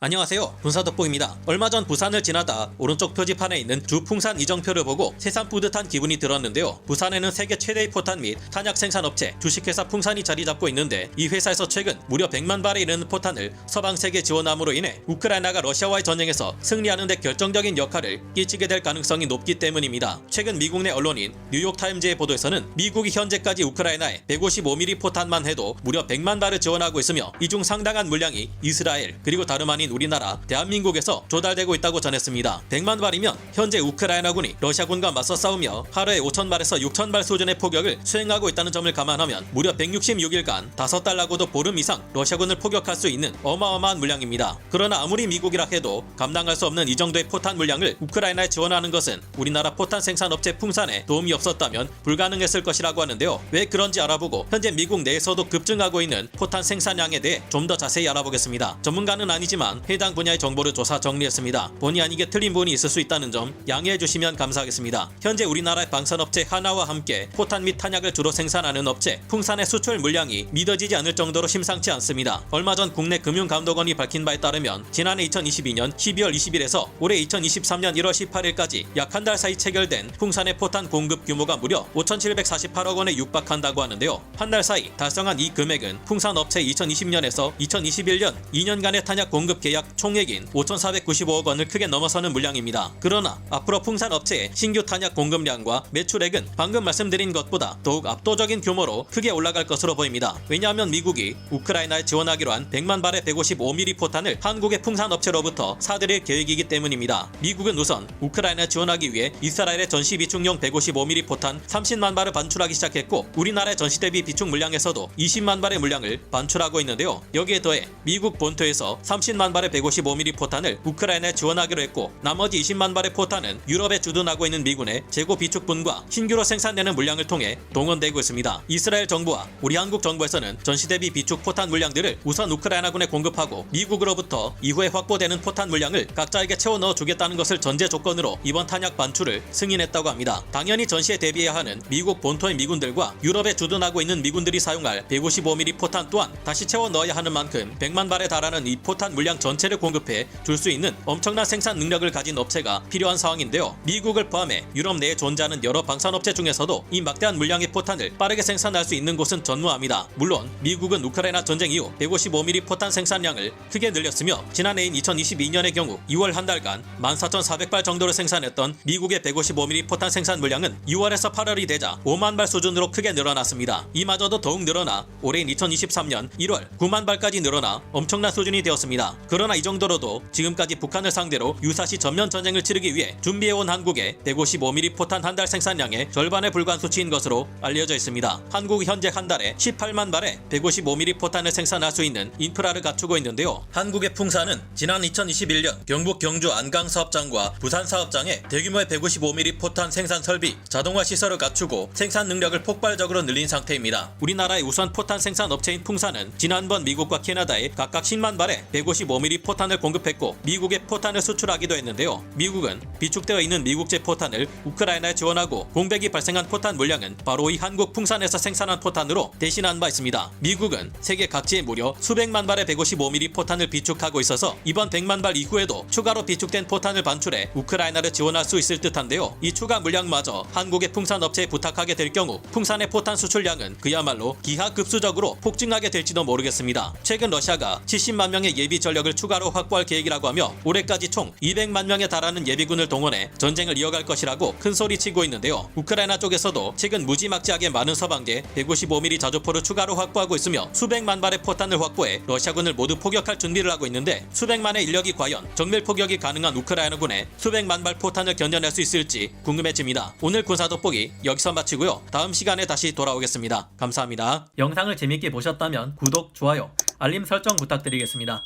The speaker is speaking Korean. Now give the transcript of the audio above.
안녕하세요, 군사독보입니다. 얼마 전 부산을 지나다 오른쪽 표지판에 있는 주풍산 이정표를 보고 새삼 뿌듯한 기분이 들었는데요. 부산에는 세계 최대의 포탄 및 탄약 생산업체 주식회사 풍산이 자리 잡고 있는데, 이 회사에서 최근 무려 100만 발에 이르는 포탄을 서방 세계 지원함으로 인해 우크라이나가 러시아와의 전쟁에서 승리하는 데 결정적인 역할을 끼치게 될 가능성이 높기 때문입니다. 최근 미국 내 언론인 뉴욕타임즈의 보도에서는 미국이 현재까지 우크라이나에 155mm 포탄만 해도 무려 100만 발을 지원하고 있으며, 이 중 상당한 물량이 이스라엘 그리고 다름 아닌 우리나라 대한민국에서 조달되고 있다고 전했습니다. 100만 발이면 현재 우크라이나군이 러시아군과 맞서 싸우며 하루에 5,000발에서 6,000발 수준의 포격을 수행하고 있다는 점을 감안하면 무려 166일간 5달라고도 보름 이상 러시아군을 포격할 수 있는 어마어마한 물량입니다. 그러나 아무리 미국이라 해도 감당할 수 없는 이 정도의 포탄 물량을 우크라이나에 지원하는 것은 우리나라 포탄 생산업체 풍산에 도움이 없었다면 불가능했을 것이라고 하는데요. 왜 그런지 알아보고 현재 미국 내에서도 급증하고 있는 포탄 생산량에 대해 좀 더 자세히 알아보겠습니다. 전문가는 아니지만 해당 분야의 정보를 조사 정리했습니다. 본의 아니게 틀린 부분이 있을 수 있다는 점 양해해 주시면 감사하겠습니다. 현재 우리나라의 방산업체 하나와 함께 포탄 및 탄약을 주로 생산하는 업체 풍산의 수출 물량이 믿어지지 않을 정도로 심상치 않습니다. 얼마 전 국내 금융감독원이 밝힌 바에 따르면 지난해 2022년 12월 20일에서 올해 2023년 1월 18일까지 약 한 달 사이 체결된 풍산의 포탄 공급 규모가 무려 5,748억 원에 육박한다고 하는데요. 한 달 사이 달성한 이 금액은 풍산 업체 2020년에서 2021년 2년간의 탄약 공급 계약 총액인 5,495억 원을 크게 넘어서는 물량입니다. 그러나 앞으로 풍산 업체의 신규 탄약 공급량과 매출액은 방금 말씀드린 것보다 더욱 압도적인 규모로 크게 올라갈 것으로 보입니다. 왜냐하면 미국이 우크라이나에 지원하기로 한 100만 발의 155mm 포탄을 한국의 풍산 업체로부터 사들일 계획이기 때문입니다. 미국은 우선 우크라이나에 지원하기 위해 이스라엘의 전시 비축용 155mm 포탄 30만 발을 반출하기 시작했고, 우리나라의 전시 대비 비축 물량에서도 20만 발의 물량을 반출하고 있는데요. 여기에 더해 미국 본토에서 30만 발의 155mm 포탄을 우크라이나에 지원하기로 했고, 나머지 20만 발의 포탄은 유럽에 주둔하고 있는 미군의 재고 비축분과 신규로 생산되는 물량을 통해 동원되고 있습니다. 이스라엘 정부와 우리 한국 정부에서는 전시 대비 비축 포탄 물량들을 우선 우크라이나군에 공급하고, 미국으로부터 이후에 확보되는 포탄 물량을 각자에게 채워 넣어 주겠다는 것을 전제 조건으로 이번 탄약 반출을 승인했다고 합니다. 당연히 전시에 대비해야 하는 미국 본토의 미군들과 유럽에 주둔하고 있는 미군들이 사용할 155mm 포탄 또한 다시 채워 넣어야 하는 만큼 100만 발에 달하는 이 포탄 물량 전체를 공급해 줄 수 있는 엄청난 생산 능력을 가진 업체가 필요한 상황인데요. 미국을 포함해 유럽 내에 존재하는 여러 방산업체 중에서도 이 막대한 물량의 포탄을 빠르게 생산할 수 있는 곳은 전무합니다. 물론 미국은 우크라이나 전쟁 이후 155mm 포탄 생산량을 크게 늘렸으며, 지난해인 2022년의 경우 2월 한 달간 14,400발 정도를 생산했던 미국의 155mm 포탄 생산 물량은 6월에서 8월이 되자 5만 발 수준으로 크게 늘어났습니다. 이마저도 더욱 늘어나 올해인 2023년 1월 9만 발까지 늘어나 엄청난 수준이 되었습니다. 그러나 이 정도로도 지금까지 북한을 상대로 유사시 전면 전쟁을 치르기 위해 준비해온 한국의 155mm 포탄 한 달 생산량의 절반에 불과한 수치인 것으로 알려져 있습니다. 한국이 현재 한 달에 18만 발의 155mm 포탄을 생산할 수 있는 인프라를 갖추고 있는데요. 한국의 풍산은 지난 2021년 경북 경주 안강 사업장과 부산 사업장에 대규모의 155mm 포탄 생산 설비, 자동화 시설을 갖추고 생산 능력을 폭발적으로 늘린 상태입니다. 우리나라의 우선 포탄 생산 업체인 풍산은 지난번 미국과 캐나다에 각각 10만 발의 155mm 포탄을 공급했고, 미국에 포탄을 수출하기도 했는데요. 미국은 비축되어 있는 미국제 포탄을 우크라이나에 지원하고, 공백이 발생한 포탄 물량은 바로 이 한국 풍산에서 생산한 포탄으로 대신한 바 있습니다. 미국은 세계 각지에 무려 수백만 발의 155mm 포탄을 비축하고 있어서 이번 100만 발 이후에도 추가로 비축된 포탄을 반출해 우크라이나를 지원할 수 있을 듯한데요. 이 추가 물량마저 한국의 풍산 업체에 부탁하게 될 경우 풍산의 포탄 수출량은 그야말로 기하급수적으로 폭증하게 될지도 모르겠습니다. 최근 러시아가 70만 명의 예비 전력을 추가로 확보할 계획이라고 하며, 올해까지 총 200만 명에 달하는 예비군을 동원해 전쟁을 이어갈 것이라고 큰소리치고 있는데요. 우크라이나 쪽에서도 최근 무지막지하게 많은 서방제 155mm 자주포를 추가로 확보하고 있으며, 수백만 발의 포탄을 확보해 러시아군을 모두 포격할 준비를 하고 있는데, 수백만의 인력이 과연 정밀 포격이 가능한 우크라이나군의 수백만 발 포탄을 견뎌낼 수 있을지 궁금해집니다. 오늘 군사돋보기 여기서 마치고요. 다음 시간에 다시 돌아오겠습니다. 감사합니다. 영상을 재밌게 보셨다면 구독, 좋아요, 알림 설정 부탁드리겠습니다.